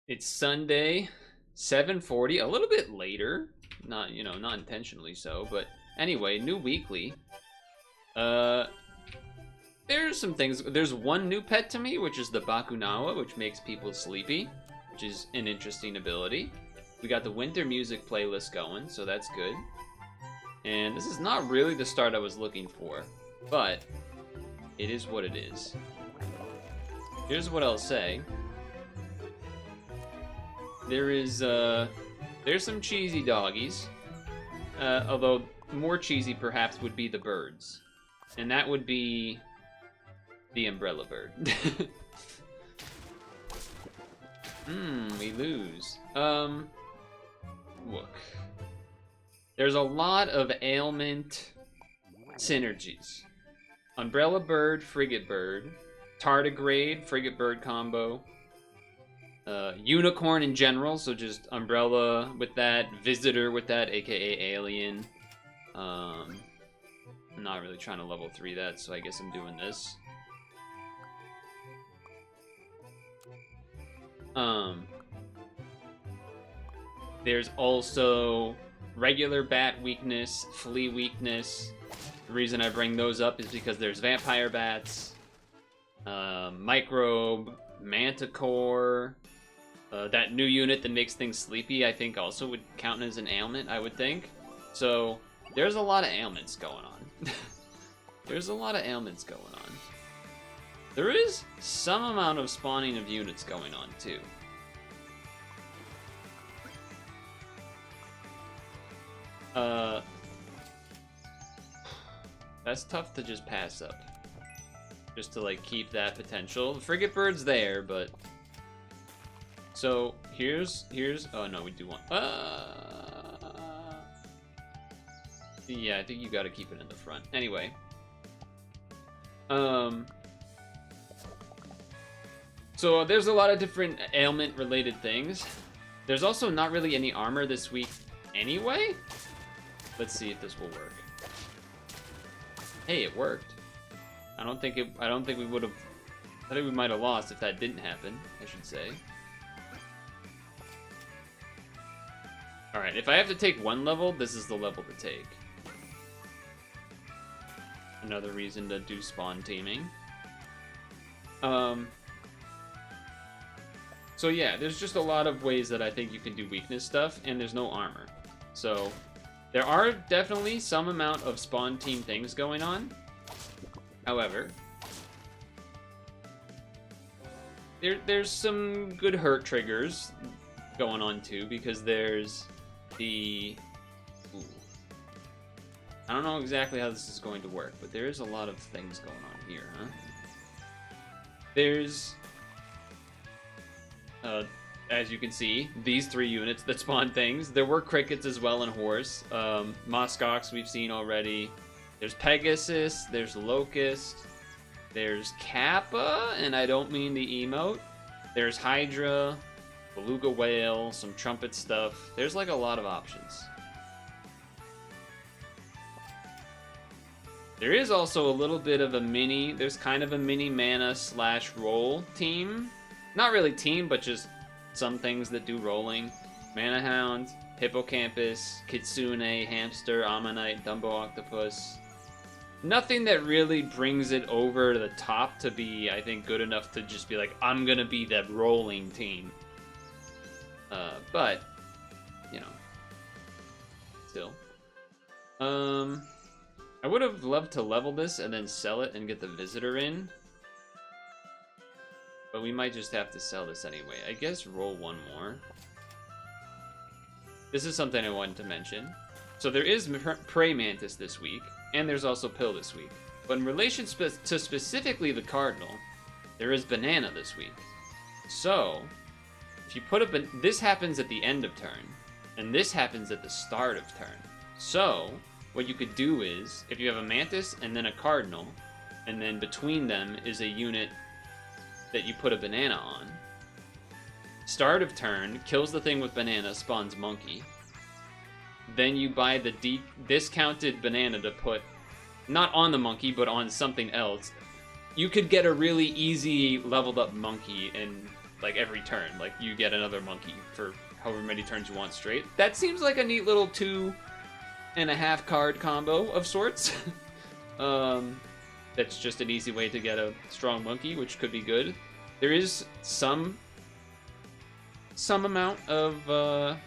It's Sunday, 7:40, a little bit later. Not, not intentionally so, but anyway, new weekly. Uh there's some things. There's one new pet to me, which is the Bakunawa, which makes people sleepy, which is an interesting ability. We got the winter music playlist going, so that's good. And this is not really the start I was looking for, but it is what it is. Here's what I'll say. There's some cheesy doggies, although more cheesy perhaps would be the birds, and that would be the umbrella bird. We lose. Look. There's a lot of ailment synergies. Umbrella bird, frigate bird, tardigrade, frigate bird combo. Unicorn in general, so just umbrella with that, visitor with that, aka alien. I'm not really trying to level 3 that, so I guess I'm doing this. There's also regular bat weakness, flea weakness. The reason I bring those up is because there's vampire bats, microbe, manticore. That new unit that makes things sleepy, I think, also would count as an ailment, I would think. So, there's a lot of ailments going on. There's a lot of ailments going on. There is some amount of spawning of units going on, too. That's tough to just pass up. Just to, like, keep that potential. The frigate bird's there, but... So, here's... Oh, no, we do want... Yeah, I think you gotta keep it in the front. Anyway. So, there's a lot of different ailment-related things. There's also not really any armor this week anyway. Let's see if this will work. Hey, it worked. I don't think we would have... I think we might have lost if that didn't happen, I should say. Alright, if I have to take one level, this is the level to take. Another reason to do spawn teaming. So yeah, there's just a lot of ways that I think you can do weakness stuff, and there's no armor. So, there are definitely some amount of spawn team things going on. However, there's some good hurt triggers going on too, because there's the... Ooh. I don't know exactly how this is going to work, but there is a lot of things going on here, huh? There's... as you can see, these 3 units that spawn things. There were crickets as well and horse. Muskox we've seen already. There's Pegasus, there's Locust, there's Kappa, and I don't mean the emote. There's Hydra, Beluga Whale, some trumpet stuff. There's like a lot of options. There is also a little bit of a mini, there's kind of a mini mana / roll team. Not really team, but just some things that do rolling. Mana Hound, Hippocampus, Kitsune, Hamster, Ammonite, Dumbo Octopus. Nothing that really brings it over the top to be, I think, good enough to just be like, I'm gonna be that rolling team. But, you know, still. I would have loved to level this and then sell it and get the visitor in. But we might just have to sell this anyway. I guess roll one more. This is something I wanted to mention. So there is Prey Mantis this week, and there's also Pill this week. But in relation to specifically the Cardinal, there is Banana this week. So, if you put this happens at the end of turn, and this happens at the start of turn. So, what you could do is, if you have a Mantis and then a Cardinal, and then between them is a unit that you put a banana on. Start of turn, kills the thing with banana, spawns monkey. Then you buy the discounted banana to put, not on the monkey, but on something else. You could get a really easy leveled up monkey and like every turn. Like you get another monkey for however many turns you want straight. That seems like a neat little 2.5 card combo of sorts. That's just an easy way to get a strong monkey, which could be good. There is some amount of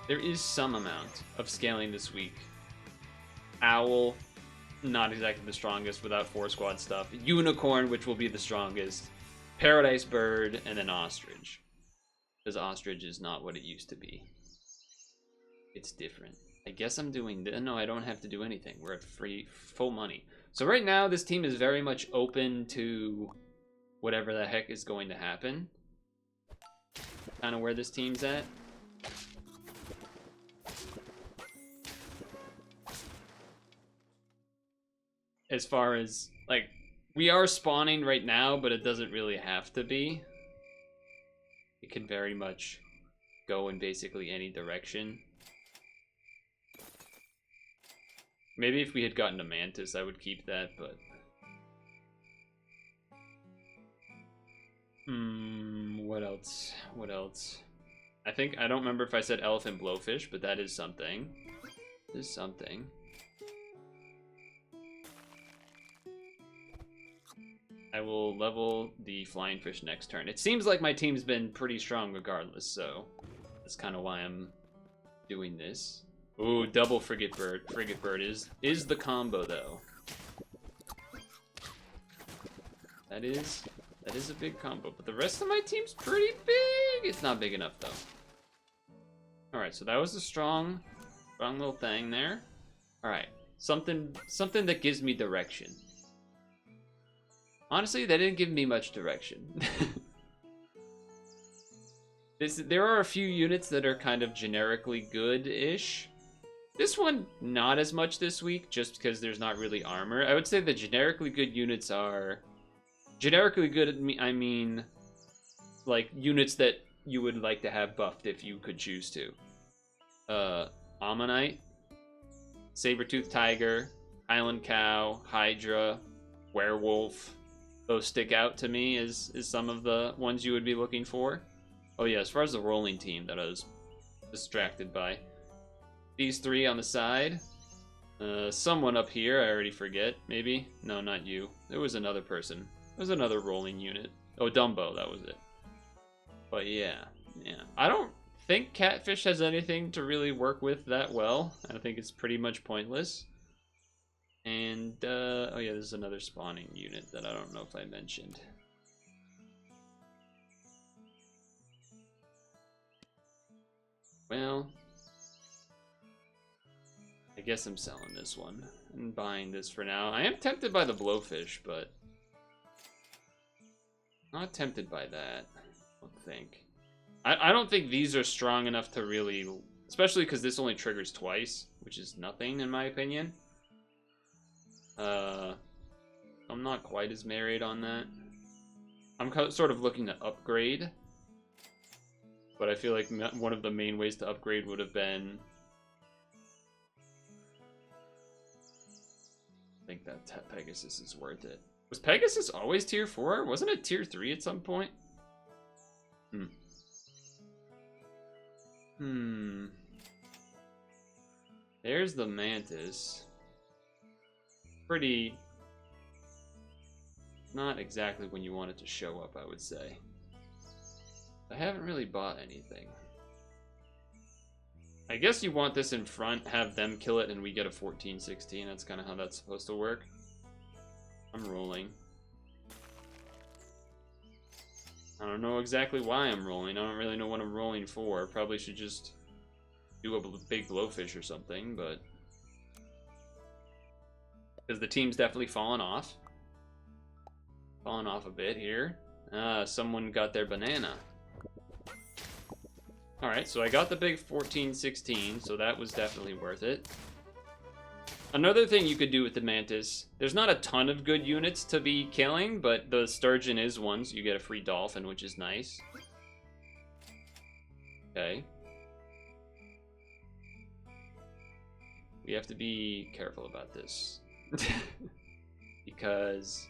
there is some amount of scaling this week. Owl, not exactly the strongest without 4 squad stuff. Unicorn, which will be the strongest. Paradise Bird, and then Ostrich. Because Ostrich is not what it used to be. It's different. I guess I'm doing... No, I don't have to do anything. We're at full money. So right now, this team is very much open to whatever the heck is going to happen. Kind of where this team's at. As far as, like, we are spawning right now, but it doesn't really have to be. It can very much go in basically any direction. Maybe if we had gotten a Mantis, I would keep that, but... what else? What else? I don't remember if I said Elephant Blowfish, but that is something. It is something. I will level the Flying Fish next turn. It seems like my team's been pretty strong regardless, so that's kind of why I'm doing this. Ooh, double Frigate Bird. Frigate Bird is the combo, though. That is a big combo, but the rest of my team's pretty big. It's not big enough, though. All right, so that was a strong little thing there. All right, something that gives me direction. Honestly, that didn't give me much direction. There are a few units that are kind of generically good-ish. This one, not as much this week, just because there's not really armor. I would say the generically good units are... Generically good, I mean, like, units that you would like to have buffed if you could choose to. Ammonite, Saber-Tooth Tiger, Island Cow, Hydra, Werewolf. Those stick out to me as some of the ones you would be looking for. Oh yeah, as far as the rolling team that I was distracted by. These 3 on the side. Someone up here, I already forget, maybe? No, not you. There was another person. There was another rolling unit. Oh, Dumbo, that was it. But yeah. I don't think Catfish has anything to really work with that well. I think it's pretty much pointless. And, oh yeah, there's another spawning unit that I don't know if I mentioned. Well, I guess I'm selling this one and buying this for now. I am tempted by the Blowfish, but not tempted by that, I don't think. I don't think these are strong enough to really, especially because this only triggers twice, which is nothing in my opinion. I'm not quite as married on that. I'm sort of looking to upgrade, but I feel like one of the main ways to upgrade would have been... I think that Pegasus is worth it. Was Pegasus always tier 4? Wasn't it tier 3 at some point? There's the Mantis. Pretty... not exactly when you want it to show up, I would say. I haven't really bought anything. I guess you want this in front, have them kill it, and we get a 14-16. That's kind of how that's supposed to work. I'm rolling. I don't know exactly why I'm rolling. I don't really know what I'm rolling for. Probably should just do a big Blowfish or something, but... because the team's definitely fallen off. Fallen off a bit here. Someone got their banana. Alright, so I got the big 14-16, so that was definitely worth it. Another thing you could do with the Mantis, there's not a ton of good units to be killing, but the Sturgeon is one, so you get a free Dolphin, which is nice. Okay. We have to be careful about this. because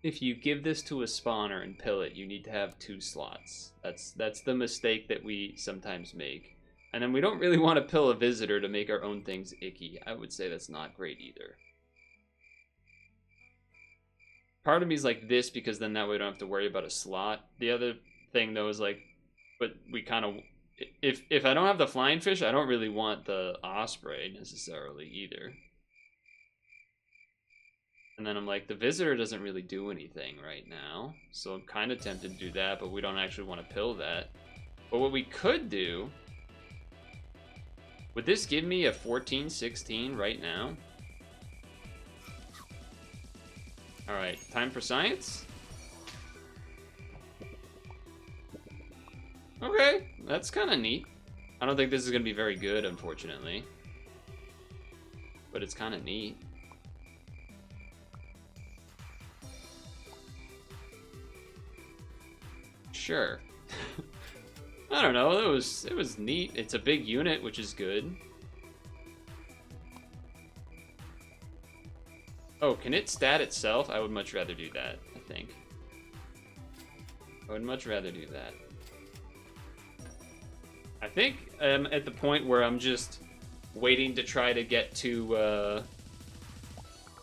if you give this to a spawner and pill it, you need to have 2 slots. That's the mistake that we sometimes make. And then we don't really want to pill a visitor to make our own things icky. I would say that's not great either. Part of me is like this because then that way we don't have to worry about a slot. The other thing though is like, but we kind of, if I don't have the flying fish, I don't really want the osprey necessarily either. And then I'm like, the visitor doesn't really do anything right now, so I'm kind of tempted to do that, but we don't actually want to pill that. But what we could do, would this give me a 14-16 right now? All right, time for science. Okay, that's kind of neat. I don't think this is going to be very good, unfortunately. But it's kind of neat. Sure. I don't know, it was neat. It's a big unit, which is good. Oh, can it stat itself? I would much rather do that, I think. I would much rather do that. I think I'm at the point where I'm just waiting to try to get to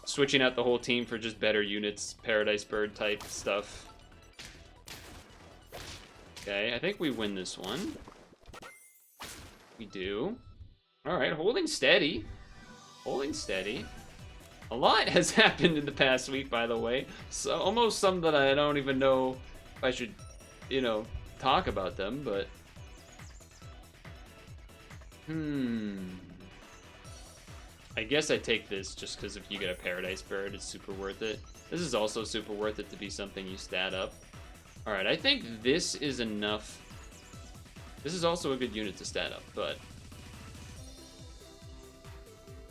switching out the whole team for just better units, Paradise Bird type stuff. Okay, I think we win this one. We do. Alright, holding steady. Holding steady. A lot has happened in the past week, by the way. So almost some that I don't even know if I should, you know, talk about them, but... I guess I take this just because if you get a Paradise Bird, it's super worth it. This is also super worth it to be something you stat up. Alright, I think this is enough. This is also a good unit to stat up, but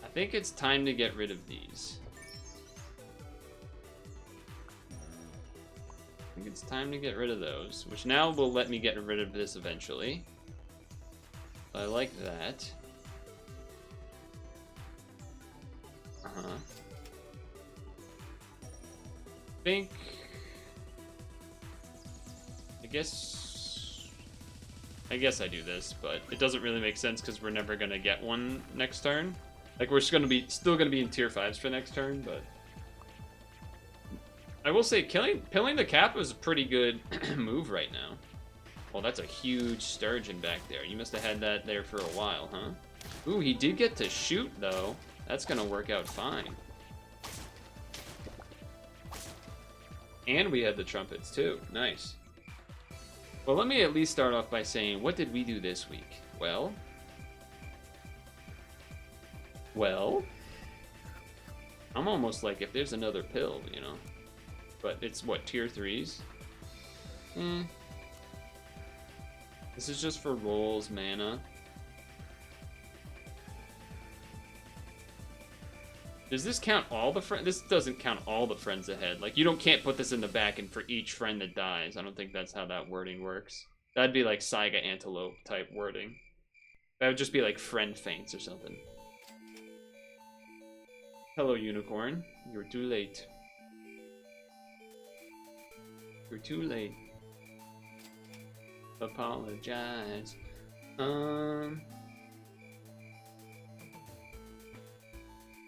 I think it's time to get rid of these. I think it's time to get rid of those, which now will let me get rid of this eventually. I like that. I guess I do this, but it doesn't really make sense because we're never gonna get one next turn. Like, we're still gonna be in tier 5s for next turn, but I will say pilling the cap is a pretty good move right now. Well, that's a huge sturgeon back there. You must have had that there for a while, huh? Ooh, he did get to shoot though. That's gonna work out fine. And we had the trumpets too. Nice. Well, let me at least start off by saying, what did we do this week? Well, I'm almost like, if there's another pill, you know. But it's what, tier 3s? This is just for rolls, mana. Does this count all the friends? This doesn't count all the friends ahead. Like, you can't put this in the back and for each friend that dies. I don't think that's how that wording works. That'd be like Saiga Antelope type wording. That would just be like friend faints or something. Hello, Unicorn. You're too late. You're too late. Apologize.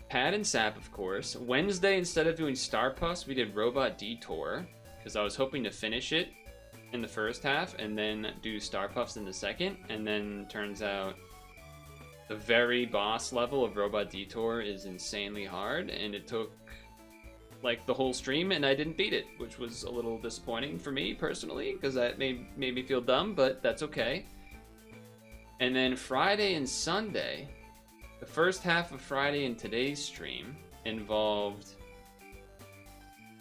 Pad and Sap, of course. Wednesday, instead of doing Star Puffs, we did Robot Detour, because I was hoping to finish it in the first half and then do Star Puffs in the second, and then turns out the very boss level of Robot Detour is insanely hard, and it took like the whole stream and I didn't beat it, which was a little disappointing for me personally, because that made me feel dumb, but that's okay. And then Friday and Sunday, the first half of Friday in today's stream involved...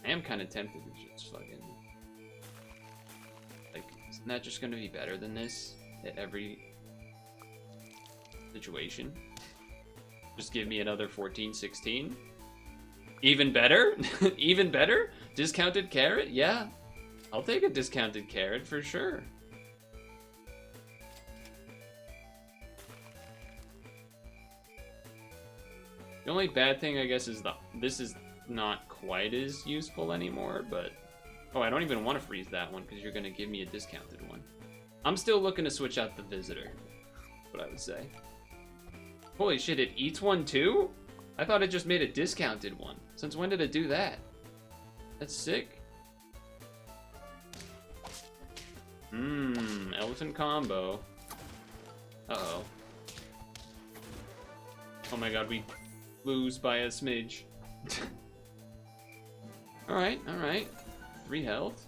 I am kind of tempted to just fucking... Like, isn't that just going to be better than this at every situation? Just give me another 14-16? Even better? Even better? Discounted carrot? Yeah. I'll take a discounted carrot for sure. The only bad thing, I guess, is this is not quite as useful anymore, but... Oh, I don't even want to freeze that one, because you're going to give me a discounted one. I'm still looking to switch out the visitor, what I would say. Holy shit, it eats one too? I thought it just made a discounted one. Since when did it do that? That's sick. Elephant combo. Uh-oh. Oh my god, we lose by a smidge. Alright, alright. 3 health.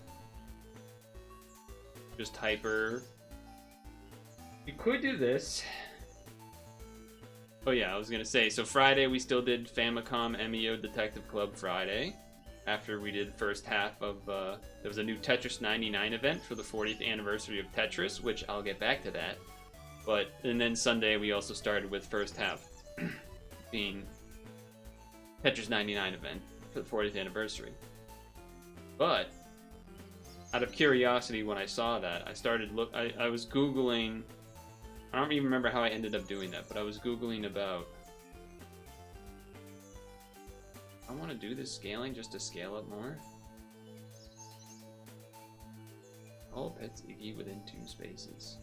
Just hyper. We could do this. Oh yeah, I was gonna say, so Friday we still did Famicom MEO Detective Club Friday. After we did the first half of, there was a new Tetris 99 event for the 40th anniversary of Tetris, which I'll get back to that. And then Sunday we also started with first half being Tetris 99 event for the 40th anniversary. But, out of curiosity when I saw that, I was Googling, I don't even remember how I ended up doing that, but I was Googling about, I want to do this scaling just to scale up more. All pets Iggy within 2 spaces.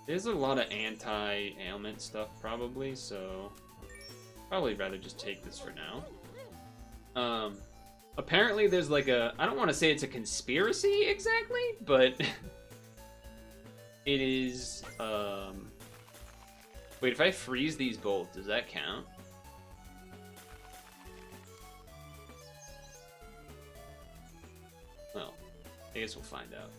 There's a lot of anti-ailment stuff probably, so probably rather just take this for now. Apparently there's like I don't want to say it's a conspiracy exactly, but it is, wait, if I freeze these both, does that count? Well, I guess we'll find out.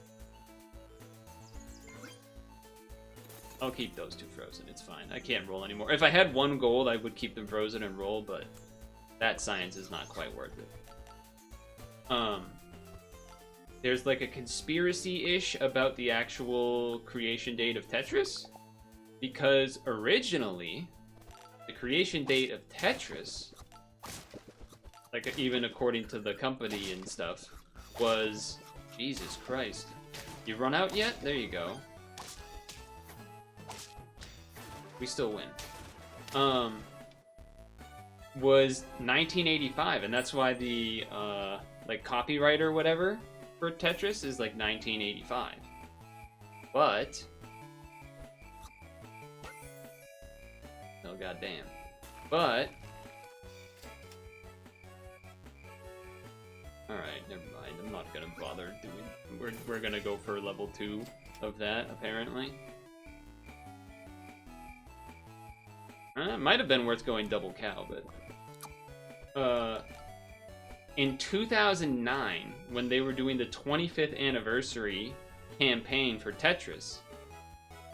I'll keep those 2 frozen, it's fine. I can't roll anymore. If I had 1 gold, I would keep them frozen and roll, but that science is not quite worth it. There's like a conspiracy-ish about the actual creation date of Tetris, because originally, the creation date of Tetris, like even according to the company and stuff, was, Jesus Christ. You run out yet? There you go. We still win. Was 1985, and that's why the, like, copyright or whatever for Tetris is, like, 1985. But... Oh, goddamn. But... Alright, never mind. I'm not gonna bother doing... We're gonna go for level 2 of that, apparently. It might have been worth going double cow, but... in 2009, when they were doing the 25th anniversary campaign for Tetris,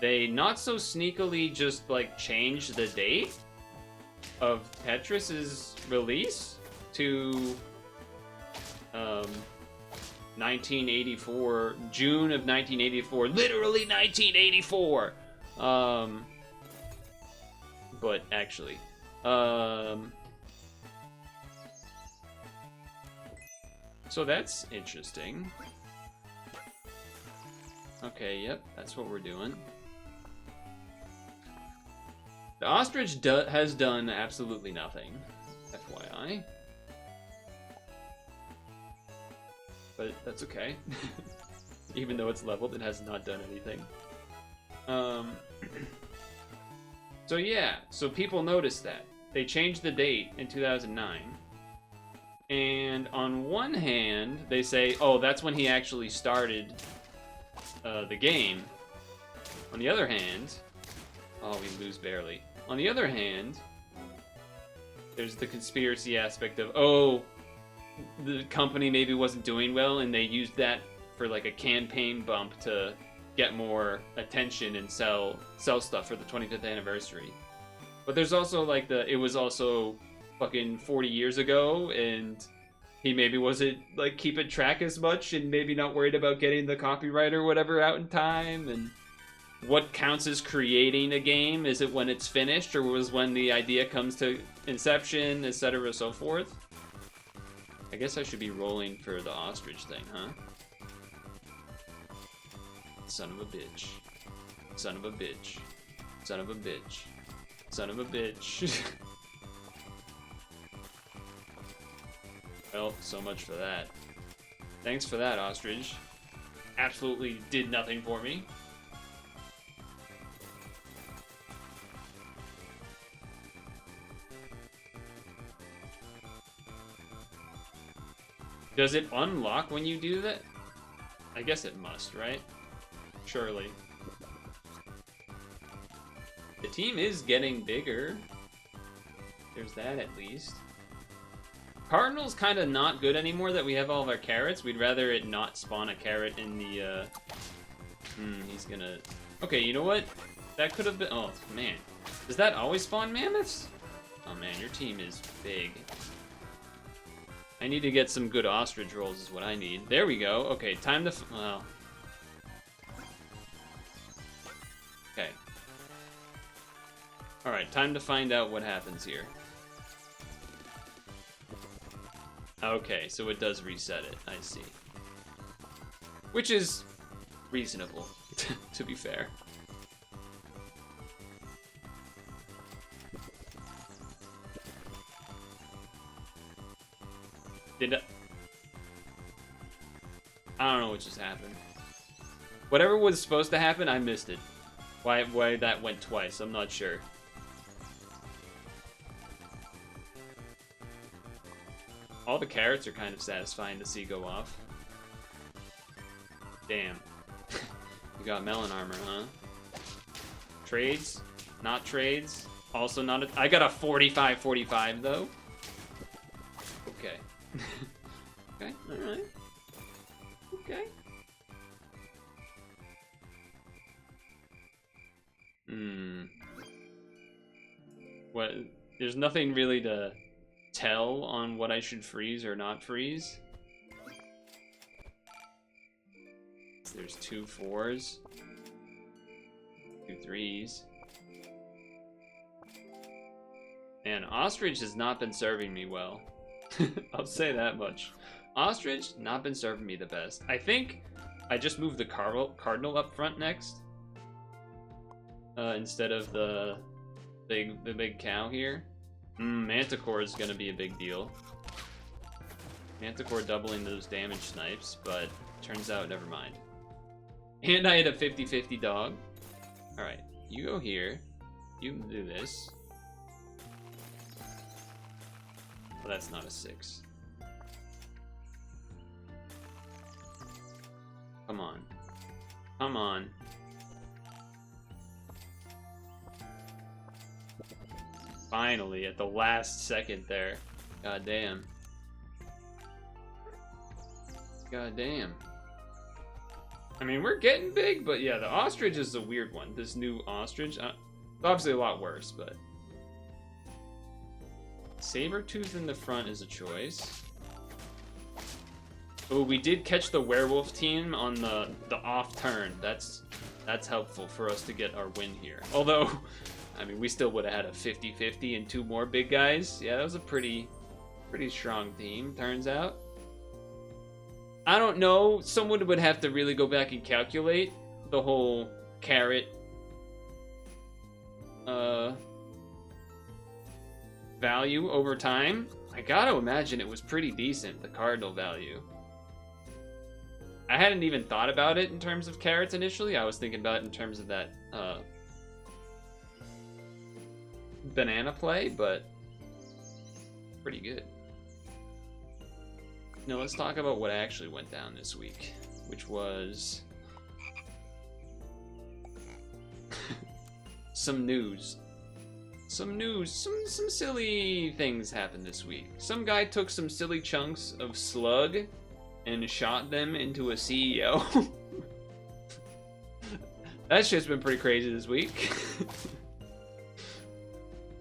they not so sneakily just, like, changed the date of Tetris's release to, 1984, June of 1984, literally 1984! But actually, so that's interesting. Okay, yep, that's what we're doing. The ostrich has done absolutely nothing, FYI. But that's okay. Even though it's leveled, it has not done anything. So yeah, so people noticed that. They changed the date in 2009. And on one hand, they say, oh, that's when he actually started the game. On the other hand, oh, we lose barely. On the other hand, there's the conspiracy aspect of, oh, the company maybe wasn't doing well, and they used that for like a campaign bump to get more attention and sell stuff for the 25th anniversary. But there's also like it was also fucking 40 years ago, and he maybe wasn't like keeping track as much, and maybe not worried about getting the copyright or whatever out in time. And what counts as creating a game? Is it when it's finished, or was when the idea comes to inception, etc., so forth? I guess I should be rolling for the ostrich thing, huh? Son of a bitch. Son of a bitch. Son of a bitch. Son of a bitch. Well, so much for that. Thanks for that, Ostrich. Absolutely did nothing for me. Does it unlock when you do that? I guess it must, right? Surely. The team is getting bigger. There's that at least. Cardinal's kind of not good anymore that we have all of our carrots. We'd rather it not spawn a carrot in the, he's gonna... Okay, you know what? That could have been... Oh, man. Does that always spawn mammoths? Oh, man, your team is big. I need to get some good ostrich rolls is what I need. There we go. Okay, time to... Well... Okay. Alright, time to find out what happens here. Okay, so it does reset it, I see. Which is reasonable, to be fair. I don't know what just happened. Whatever was supposed to happen, I missed it. Why that went twice, I'm not sure. All the carrots are kind of satisfying to see go off. Damn. You got melon armor, huh? Trades? Not trades? Also not a... I got a 45-45 though. Okay. Okay, alright. Okay. What? There's nothing really to tell on what I should freeze or not freeze. There's 2 4s, 2 3s. And Ostrich has not been serving me well. I'll say that much. Ostrich, not been serving me the best. I think I just moved the Cardinal up front next. Instead of the big cow here. Manticore is gonna be a big deal. Manticore doubling those damage snipes, but turns out never mind. And I had a 50-50 dog. Alright, you go here. You can do this. Well, that's not a 6. Come on. Come on. Finally, at the last second there. God damn. God damn. I mean, we're getting big, but yeah, the ostrich is a weird one. This new ostrich, obviously a lot worse, but... Sabertooth in the front is a choice. Oh, we did catch the werewolf team on the off turn. That's helpful for us to get our win here. Although, I mean, we still would have had a 50-50 and 2 more big guys. Yeah, that was a pretty strong team, turns out. I don't know. Someone would have to really go back and calculate the whole carrot value over time. I gotta imagine it was pretty decent, the cardinal value. I hadn't even thought about it in terms of carrots initially. I was thinking about it in terms of that banana play, but pretty good. Now let's talk about what actually went down this week, which was some news. Some silly things happened this week. Some guy took some silly chunks of slug and shot them into a CEO. That shit's been pretty crazy this week.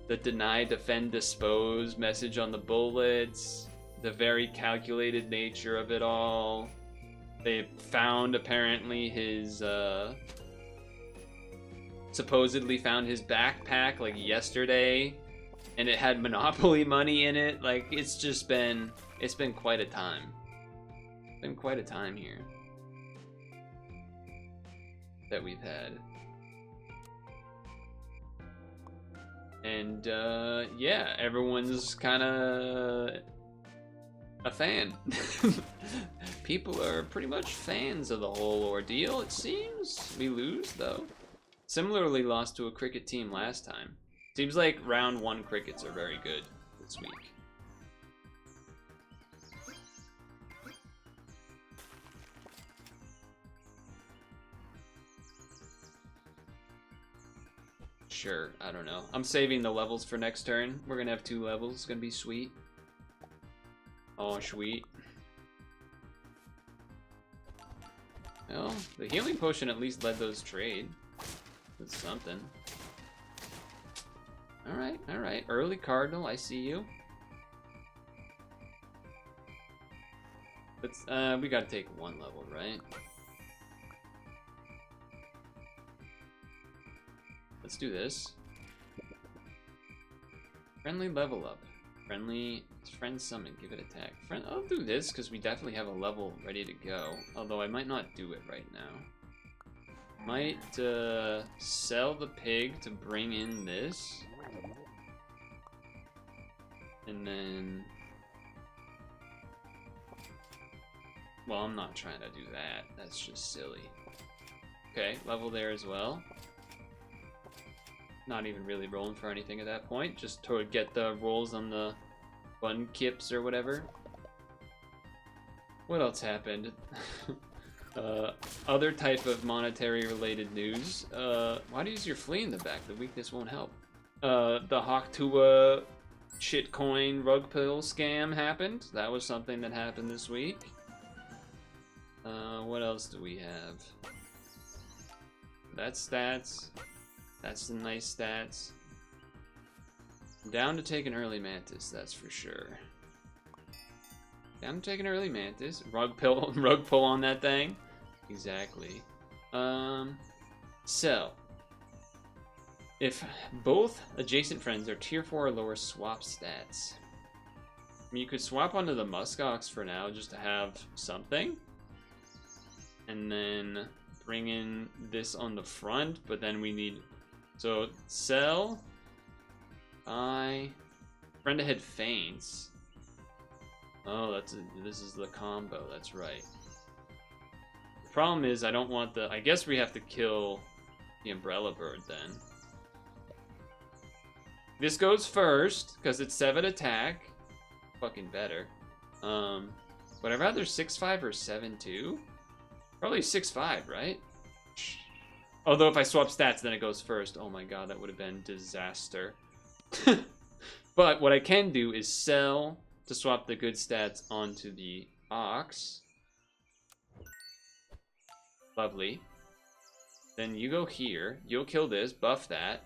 The deny, defend, dispose message on the bullets. The very calculated nature of it all. They found, apparently, his, supposedly found his backpack, like, yesterday. And it had Monopoly money in it. Like, it's been quite a time. It's been quite a time here. that we've had. And yeah, everyone's kind of a fan. People are pretty much fans of the whole ordeal, it seems. We lose, though. Similarly lost to a cricket team last time. Seems like round 1 crickets are very good this week. Sure, I don't know. I'm saving the levels for next turn. We're gonna have 2 levels. It's gonna be sweet. Oh, sweet. Well, the healing potion at least let those trade. That's something. Alright, alright. Early Cardinal, I see you. Let's, we gotta take 1 level, right? Let's do this. Friendly level up. Friendly friend summon, give it attack. I'll do this because we definitely have a level ready to go. Although I might not do it right now. Might sell the pig to bring in this. And then... well, I'm not trying to do that. That's just silly. Okay, level there as well. Not even really rolling for anything at that point. Just to get the rolls on the button kips or whatever. What else happened? Other type of monetary related news. Why do you use your flea in the back? The weakness won't help. The Hawktua shitcoin rug pill scam happened. That was something that happened this week. What else do we have? That's stats. That's some nice stats. I'm down to take an early mantis, that's for sure. Down to take an early mantis. Rug pull on that thing. Exactly. So if both adjacent friends are tier 4 or lower, swap stats. I mean, you could swap onto the muskox for now just to have something. And then bring in this on the front, but then we need... so, sell, buy, friend ahead feints. Oh, this is the combo, that's right. The problem is I don't want the... I guess we have to kill the umbrella bird then. This goes first, because it's 7 attack. Fucking better. Would I rather 6-5 or 7-2? Probably 6-5, right? Although if I swap stats, then it goes first. Oh my god, that would have been disaster. But what I can do is sell to swap the good stats onto the ox. Lovely. Then you go here. You'll kill this. Buff that.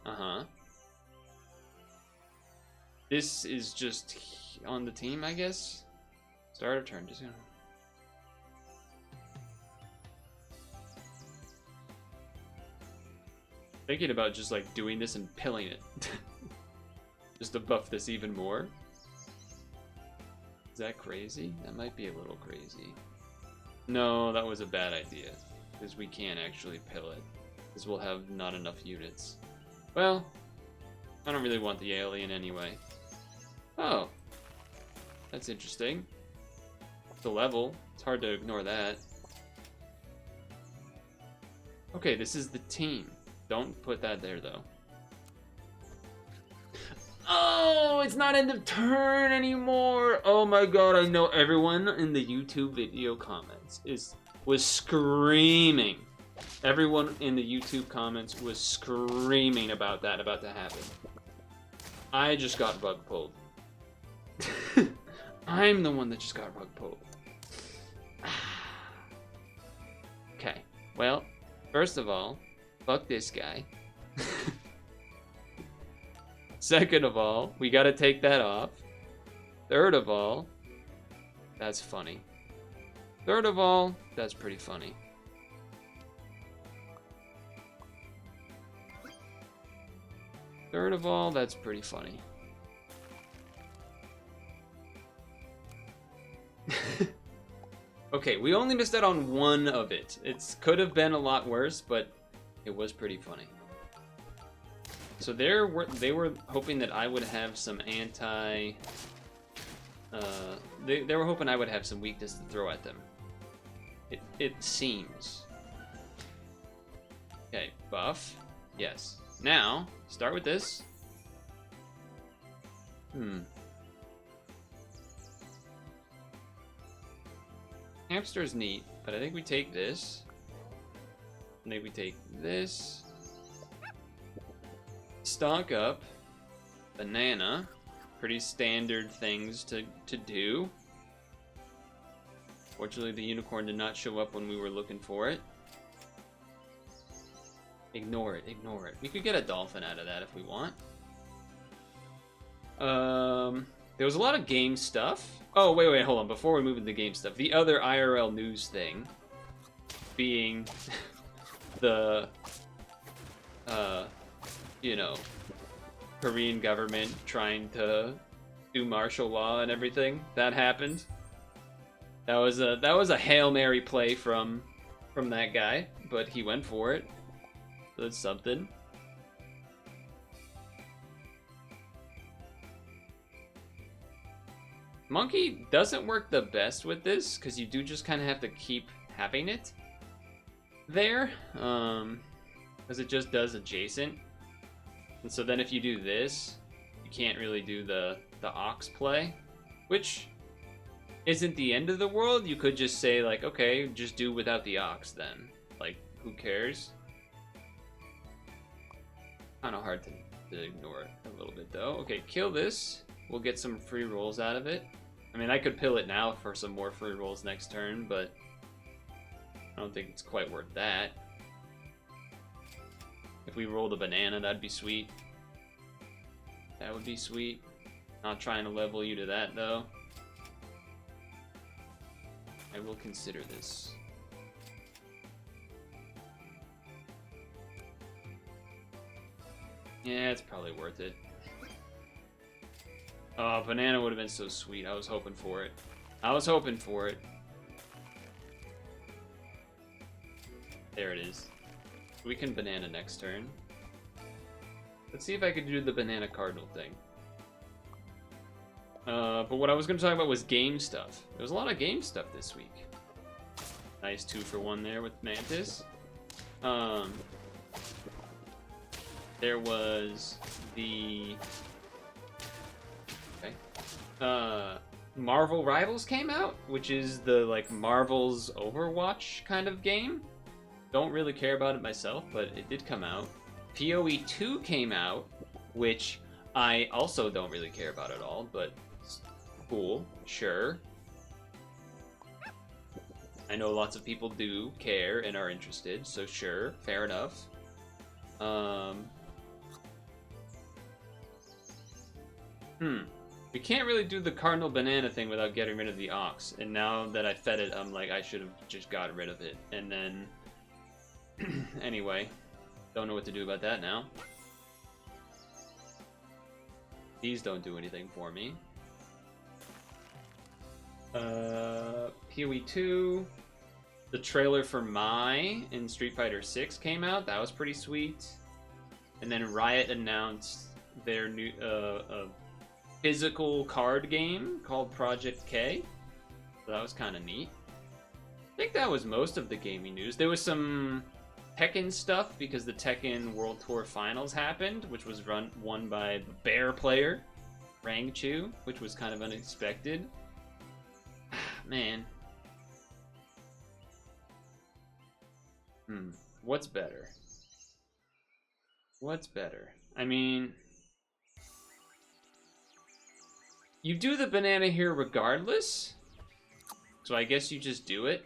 This is just on the team, I guess. Start of turn. Just gonna... thinking about just like doing this and pilling it. Just to buff this even more. Is that crazy? That might be a little crazy. No, that was a bad idea. Because we can't actually pill it. Because we'll have not enough units. Well, I don't really want the alien anyway. Oh. That's interesting. The level. It's hard to ignore that. Okay, this is the team. Don't put that there, though. Oh, it's not end of turn anymore. Oh my god, I know everyone in the YouTube video comments was screaming. Everyone in the YouTube comments was screaming about that about to happen. I just got rug pulled. I'm the one that just got rug pulled. Okay, well, first of all, fuck this guy. Second of all, we gotta take that off. Third of all, that's funny. Third of all, that's pretty funny. Third of all, that's pretty funny. Okay, we only missed out on one of it. It could have been a lot worse, but It was pretty funny. So they were hoping that I would have some anti... they were hoping I would have some weakness to throw at them. It seems. Okay, buff. Yes. Now, start with this. Hamster's neat, but I think we take this. I think we take this. Stock up. Banana. Pretty standard things to do. Fortunately, the unicorn did not show up when we were looking for it. Ignore it, ignore it. We could get a dolphin out of that if we want. There was a lot of game stuff. Oh, wait, hold on. Before we move into game stuff, the other IRL news thing being the, you know, Korean government trying to do martial law and everything. That happened. That was a Hail Mary play from that guy, but he went for it. So that's something. Monkey doesn't work the best with this because you do just kind of have to keep having it there, because it just does adjacent. And so then if you do this, you can't really do the ox play, which isn't the end of the world. You could just say like, okay, just do without the ox then. Like, who cares? Kind of hard to ignore it a little bit though. Okay, kill this. We'll get some free rolls out of it. I mean, I could pill it now for some more free rolls next turn, but I don't think it's quite worth that. If we rolled a banana, that'd be sweet. That would be sweet. Not trying to level you to that, though. I will consider this. Yeah, it's probably worth it. Oh, banana would have been so sweet. I was hoping for it. I was hoping for it. There it is. We can banana next turn. Let's see if I could do the banana cardinal thing. But what I was going to talk about was game stuff. There was a lot of game stuff this week. Nice 2-for-1 there with Mantis. There was the... Marvel Rivals came out, which is the like Marvel's Overwatch kind of game. Don't really care about it myself, but it did come out. PoE 2 came out, which I also don't really care about at all, but cool, sure. I know lots of people do care and are interested, so sure, fair enough. We can't really do the cardinal banana thing without getting rid of the ox, and now that I fed it, I'm like, I should have just got rid of it, and then... anyway, don't know what to do about that now. These don't do anything for me. PoE 2, the trailer for Mai in Street Fighter 6 came out. That was pretty sweet. And then Riot announced their new physical card game called Project K. So that was kind of neat. I think that was most of the gaming news. There was some Tekken stuff because the Tekken World Tour Finals happened, which was won by the Bear player, Rangchu, which was kind of unexpected. Man. What's better? What's better? I mean, you do the banana here regardless, so I guess you just do it.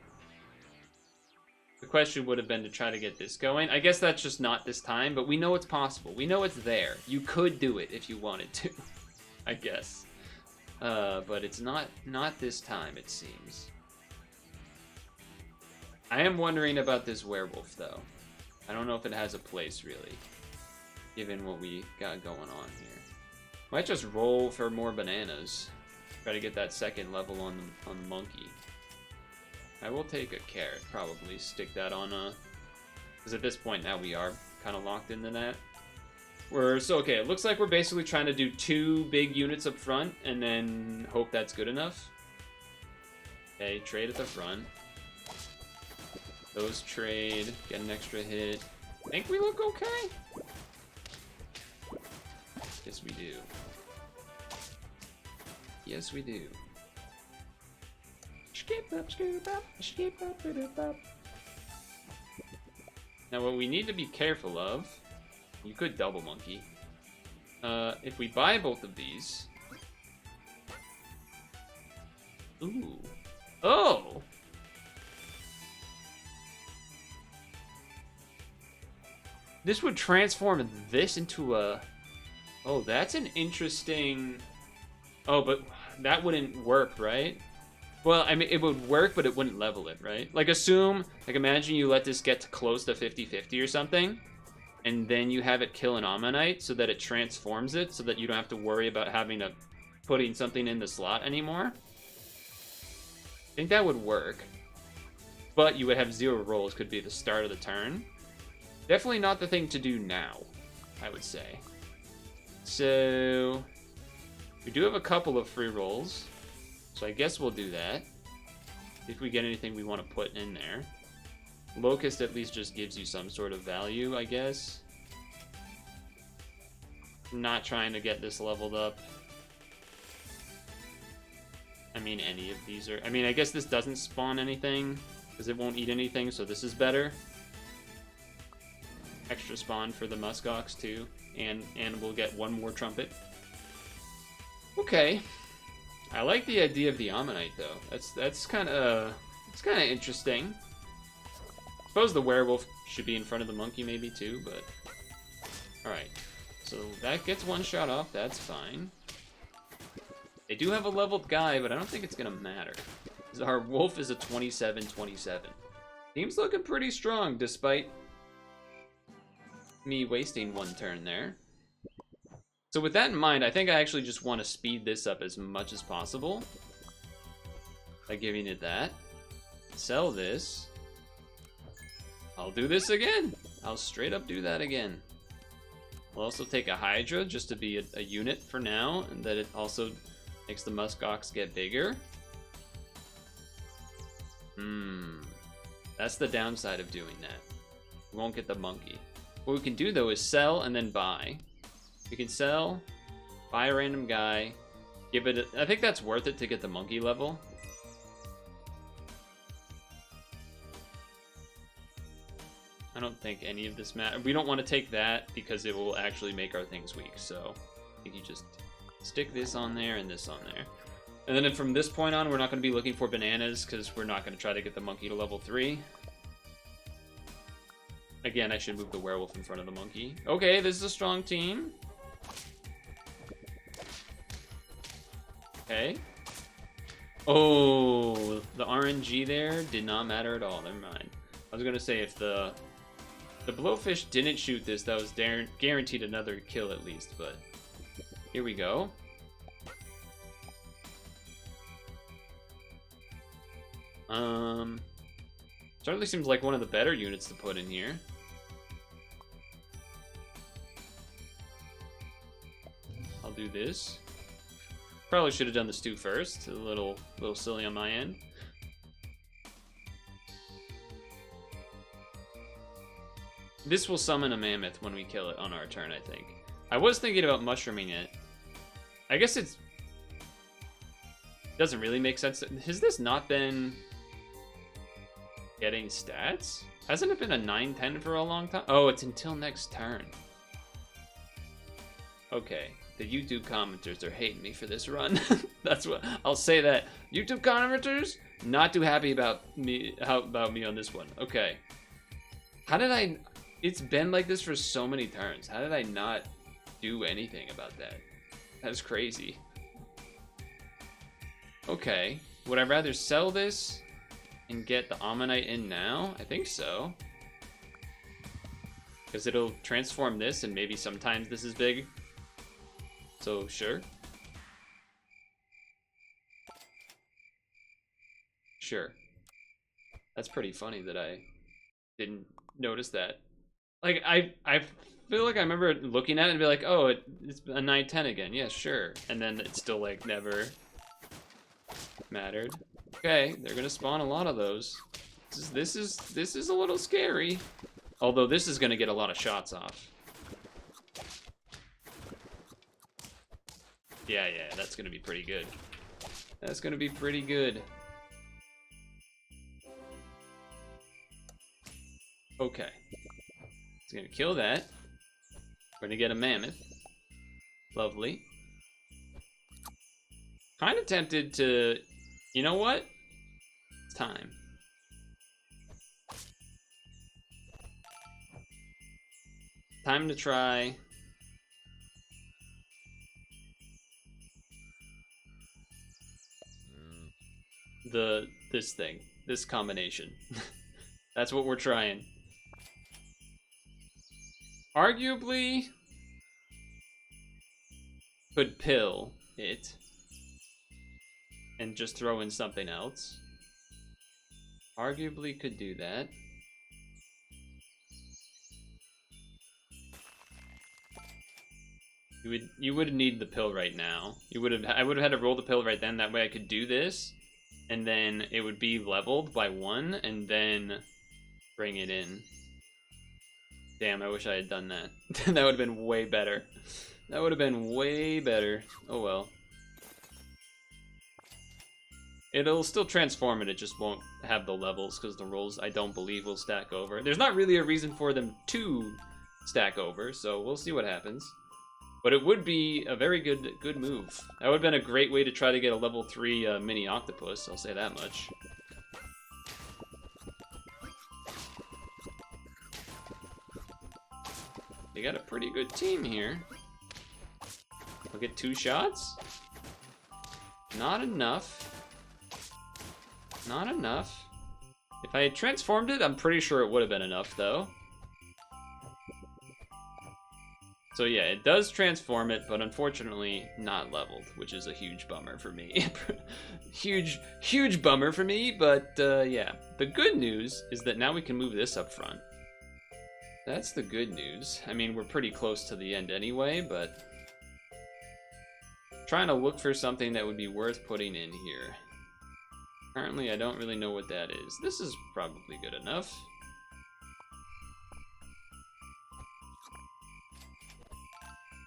The question would have been to try to get this going. I guess that's just not this time, but we know it's possible. We know it's there. You could do it if you wanted to, I guess. But it's not this time, it seems. I am wondering about this werewolf, though. I don't know if it has a place, really, given what we got going on here. Might just roll for more bananas. Try to get that second level on the monkey. I will take a carrot, probably. Stick that on a... Because at this point now we are kind of locked into that. Okay, it looks like we're basically trying to do 2 big units up front and then hope that's good enough. Okay, trade at the front. Those trade, get an extra hit. I think we look okay. Yes, we do. Yes, we do. Now, what we need to be careful of, you could double monkey. If we buy both of these. Ooh. Oh! This would transform this into a... Oh, that's an interesting... Oh, but that wouldn't work, right? Well, I mean, it would work, but it wouldn't level it, right? Like, imagine you let this get to close to 50-50 or something, and then you have it kill an Ammonite so that it transforms it, so that you don't have to worry about putting something in the slot anymore. I think that would work. But you would have 0 rolls, could be the start of the turn. Definitely not the thing to do now, I would say. So, we do have a couple of free rolls. So I guess we'll do that. If we get anything we want to put in there. Locust at least just gives you some sort of value, I guess. Not trying to get this leveled up. I mean, any of these are... I mean, I guess this doesn't spawn anything, because it won't eat anything, so this is better. Extra spawn for the muskox, too. And we'll get 1 more trumpet. Okay. I like the idea of the Ammonite, though. That's kind of interesting. I suppose the werewolf should be in front of the monkey, maybe too. But all right, so that gets 1 shot off. That's fine. They do have a leveled guy, but I don't think it's gonna matter. Our wolf is a 27-27. Team's looking pretty strong, despite me wasting 1 turn there. So with that in mind, I think I actually just want to speed this up as much as possible. By giving it that. Sell this. I'll do this again. I'll straight up do that again. We'll also take a Hydra just to be a unit for now. And that it also makes the muskox get bigger. That's the downside of doing that. We won't get the monkey. What we can do though is sell and then buy. We can sell, buy a random guy, give it I think that's worth it to get the monkey level. I don't think any of this matters. We don't want to take that because it will actually make our things weak. So I think you just stick this on there and this on there. And then from this point on, we're not going to be looking for bananas because we're not going to try to get the monkey to level 3. Again, I should move the werewolf in front of the monkey. Okay, this is a strong team. Okay. Oh, the RNG there did not matter at all. Never mind. I was gonna say if the blowfish didn't shoot this, that was guaranteed another kill at least. But here we go. Certainly seems like one of the better units to put in here. I'll do this. Probably should have done the stew first. A little silly on my end. This will summon a mammoth when we kill it on our turn, I think. I was thinking about mushrooming it. I guess it's... doesn't really make sense. Has this not been getting stats? Hasn't it been a 9-10 for a long time? Oh, it's until next turn. Okay. The YouTube commenters are hating me for this run. That's what I'll say. That YouTube commenters not too happy about me. How about me on this one? Okay. How did I? It's been like this for so many turns. How did I not do anything about that? That's crazy. Okay. Would I rather sell this and get the Ammonite in now? I think so. Because it'll transform this, and maybe sometimes this is big. So, sure. Sure. That's pretty funny that I didn't notice that. Like, I feel like I remember looking at it and be like, oh, it's a 910 again. Yeah, sure. And then it still, like, never mattered. Okay, they're gonna spawn a lot of those. This is a little scary. Although this is gonna get a lot of shots off. Yeah, that's gonna be pretty good. That's gonna be pretty good. Okay. It's gonna kill that. We're gonna get a mammoth. Lovely. Kind of tempted to... You know what? It's time. Time to try... this combination. That's what we're trying. Arguably could pill it and just throw in something else. Arguably could do that. You would need the pill right now. I would have had to roll the pill right then. That way I could do this, and then it would be leveled by 1, and then bring it in. Damn, I wish I had done that. That would have been way better. That would have been way better. Oh well. It'll still transform it just won't have the levels, because the rolls, I don't believe, will stack over. There's not really a reason for them to stack over, so we'll see what happens. But it would be a very good move. That would have been a great way to try to get a level 3 mini octopus, I'll say that much. You got a pretty good team here. We'll get 2 shots. Not enough. Not enough. If I had transformed it, I'm pretty sure it would have been enough, though. So yeah, it does transform it, but unfortunately not leveled, which is a huge bummer for me. huge bummer for me, but yeah. The good news is that now we can move this up front. That's the good news. I mean, we're pretty close to the end anyway, but trying to look for something that would be worth putting in here. Currently, I don't really know what that is. This is probably good enough.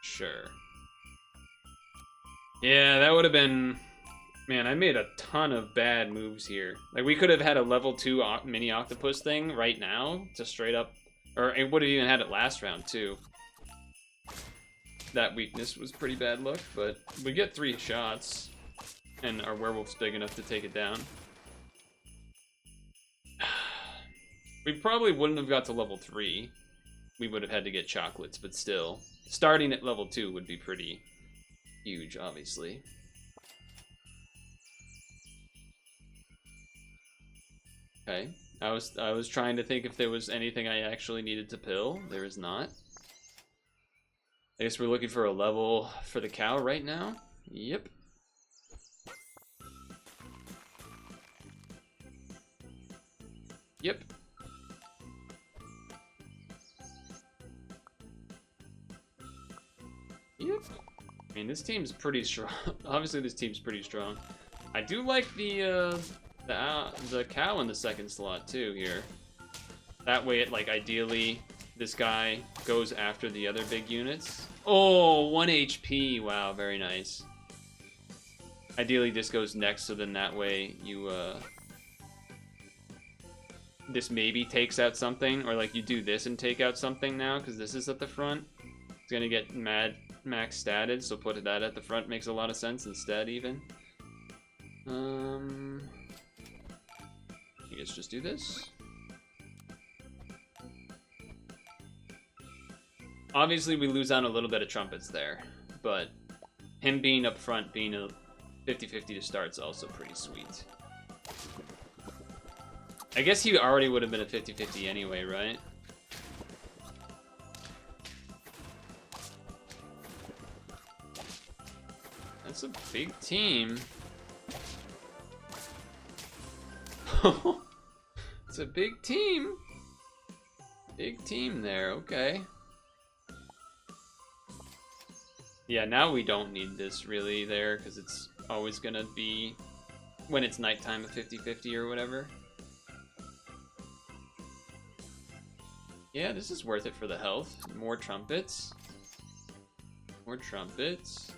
Sure. Yeah, that would have been... Man, I made a ton of bad moves here. Like, we could have had a level 2 mini octopus thing right now to straight up... Or it would have even had it last round, too. That weakness was pretty bad luck, but we get 3 shots. And our werewolf's big enough to take it down. We probably wouldn't have got to level 3. We would have had to get chocolates, but still. Starting at level 2 would be pretty huge, obviously. Okay. I was trying to think if there was anything I actually needed to pill. There is not. I guess we're looking for a level for the cow right now. Yep. Yep. Yep. I mean, this team's pretty strong. Obviously, this team's pretty strong. I do like the cow in the second slot too here. That way, it like ideally this guy goes after the other big units. Oh, 1 HP. Wow, very nice. Ideally, this goes next, so then that way you this maybe takes out something, or like you do this and take out something now because this is at the front. It's gonna get max statted, so put that at the front makes a lot of sense instead even. I guess just do this. Obviously we lose on a little bit of trumpets there, but him being up front, being a 50-50 to start is also pretty sweet. I guess he already would have been a 50-50 anyway, right? That's a big team. It's a big team. Big team there, okay. Yeah, now we don't need this really there, because it's always gonna be, when it's nighttime, a 50-50 or whatever. Yeah, this is worth it for the health. More trumpets. More trumpets.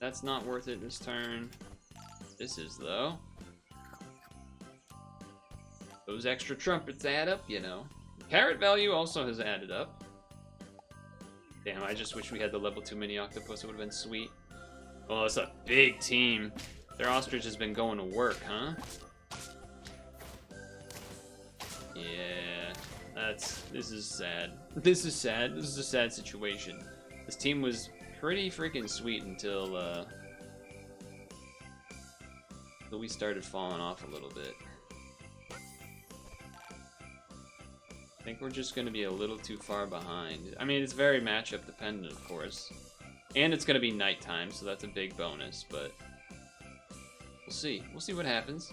That's not worth it this turn. This is, though. Those extra trumpets add up, you know. Carrot value also has added up. Damn, I just wish we had the level 2 mini octopus. It would have been sweet. Oh, it's a big team. Their ostrich has been going to work, huh? Yeah, this is sad. This is sad. This is a sad situation. This team was pretty freaking sweet until we started falling off a little bit. I think we're just going to be a little too far behind. I mean, it's very matchup dependent, of course. And it's going to be nighttime, so that's a big bonus, but we'll see. We'll see what happens.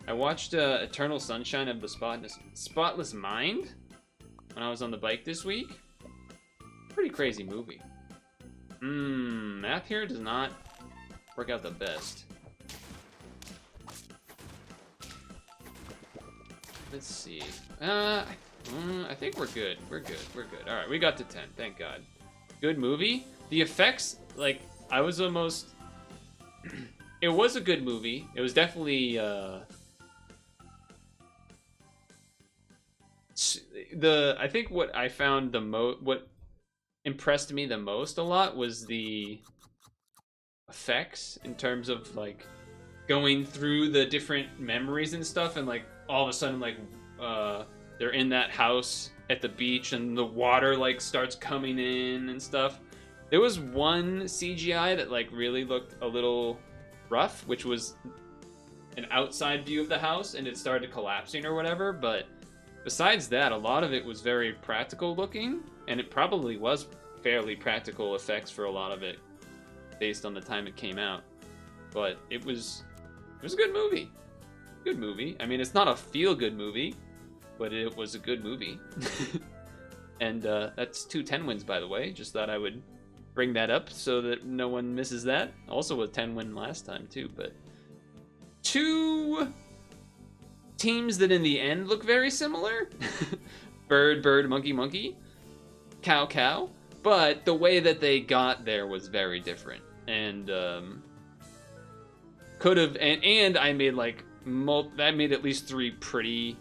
I watched Eternal Sunshine of the Spotless Mind when I was on the bike this week. Pretty crazy movie. Math here does not work out the best. Let's see. I think we're good. We're good. We're good. All right, we got to 10. Thank God. Good movie. The effects, like, I was almost... It was a good movie. It was definitely... I think what I found what impressed me the most a lot was the effects in terms of, like, going through the different memories and stuff, and, like, all of a sudden, like, they're in that house at the beach and the water, like, starts coming in and stuff. There was one CGI that, like, really looked a little rough, which was an outside view of the house and it started collapsing or whatever, but besides that, a lot of it was very practical looking, and it probably was fairly practical effects for a lot of it based on the time it came out. But it was a good movie. Good movie. I mean, it's not a feel-good movie, but it was a good movie. And that's 2 10 wins, by the way. Just thought I would bring that up so that no one misses that. Also a 10 win last time, too. But 2 teams that in the end look very similar. Bird, bird, monkey, monkey. Cow, cow. But the way that they got there was very different. And could have... And I made, like... I made at least 3 pretty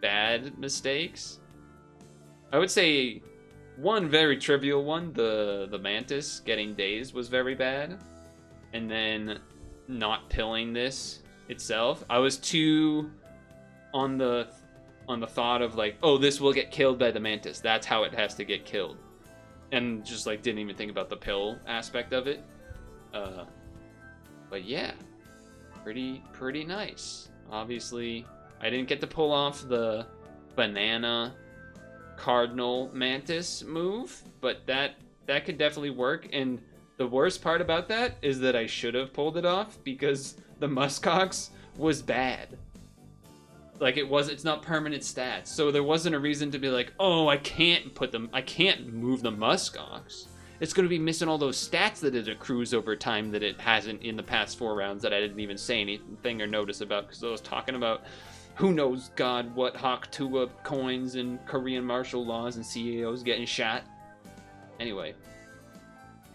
bad mistakes. I would say one very trivial one, the mantis getting dazed, was very bad. And then not pilling this itself. I was too on the thought of, like, oh, this will get killed by the mantis. That's how it has to get killed. And just, like, didn't even think about the pill aspect of it. But yeah. Pretty nice. Obviously, I didn't get to pull off the banana cardinal mantis move, but that could definitely work. And the worst part about that is that I should have pulled it off because the muskox was bad. Like, it's not permanent stats, so there wasn't a reason to be like, oh, I can't move the muskox. It's going to be missing all those stats that it accrues over time that it hasn't in the past 4 rounds that I didn't even say anything or notice about, because I was talking about who knows God what Hawk Tuah coins and Korean martial laws and CEOs getting shot. Anyway,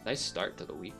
nice start to the week.